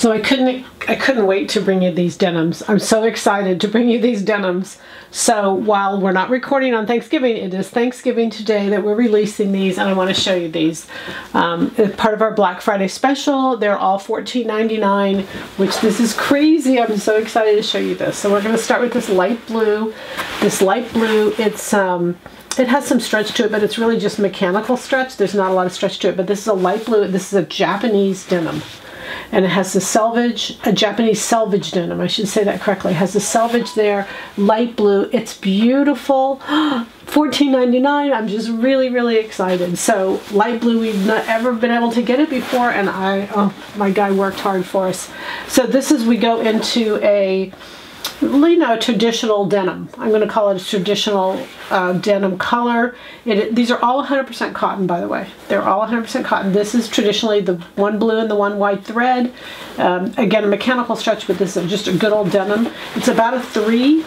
So I couldn't wait to bring you these denims. I'm so excited to bring you these denims. So while we're not recording on Thanksgiving, it is Thanksgiving today that we're releasing these, and I want to show you these. As part of our Black Friday special, they're all $14.99, which this is crazy. I'm so excited to show you this. So we're going to start with this light blue. This light blue, it has some stretch to it, but it's really just mechanical stretch. There's not a lot of stretch to it, but this is a light blue. This is a Japanese denim. And it has the selvage, a Japanese selvage denim, I should say that correctly. It has the selvage there, light blue. It's beautiful. $14.99. I'm just really, really excited. So light blue, we've not ever been able to get it before, and my guy worked hard for us. So this is, we go into a traditional denim. I'm going to call it a traditional denim color. These are all 100% cotton, by the way. They're all 100% cotton. This is traditionally the one blue and the one white thread. Again, a mechanical stretch, but this is just a good old denim. It's about a 3.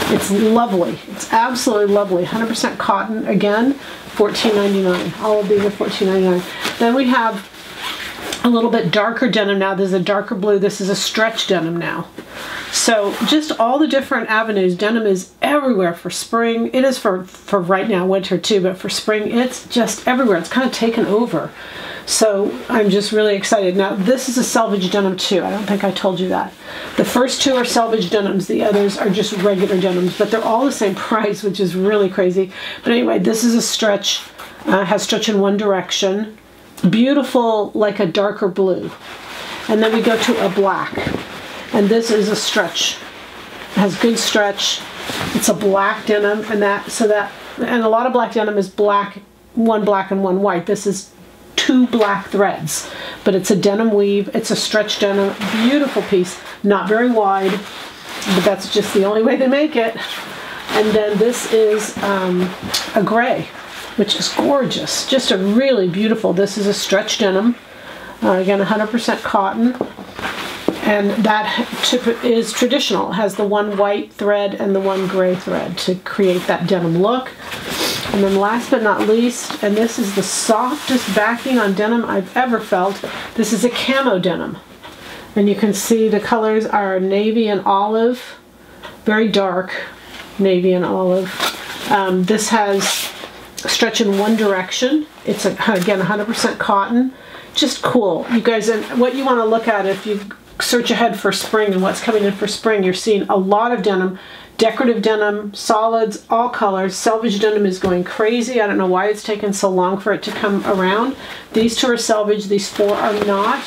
It's lovely. It's absolutely lovely. 100% cotton. Again, $14.99. All of these are $14.99. Then we have a little bit darker denim now. This is a darker blue. This is a stretch denim now. So just all the different avenues. Denim is everywhere for spring. It is for right now, winter too, but for spring, it's just everywhere. It's kind of taken over. So I'm just really excited. Now this is a selvage denim too. I don't think I told you that. The first two are selvage denims. The others are just regular denims, but they're all the same price, which is really crazy. But anyway, this is a stretch, has stretch in one direction. Beautiful, like a darker blue. And then we go to a black. And this is a stretch. It has good stretch. It's a black denim, and a lot of black denim is black and one white. This is 2 black threads, but it's a denim weave. It's a stretch denim, beautiful piece, not very wide, but that's just the only way they make it. And then this is a gray, which is gorgeous, just a really beautiful. This is a stretch denim, again 100% cotton. And that is traditional. It has the one white thread and the one gray thread to create that denim look. And then last but not least, and this is the softest backing on denim I've ever felt, this is a camo denim. And you can see the colors are navy and olive, very dark navy and olive. This has stretch in one direction. It's, again, 100% cotton. Just cool. You guys, and what you want to look at if you search ahead for spring and what's coming in for spring, you're seeing a lot of denim, decorative denim, solids, all colors. Selvage denim is going crazy. I don't know why it's taken so long for it to come around. These 2 are selvage, these 4 are not.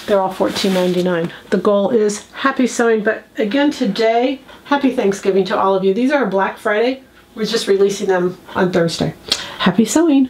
They're all $14.99. The goal is happy sewing, but again today, happy Thanksgiving to all of you. These are Black Friday. We're just releasing them on Thursday. Happy sewing.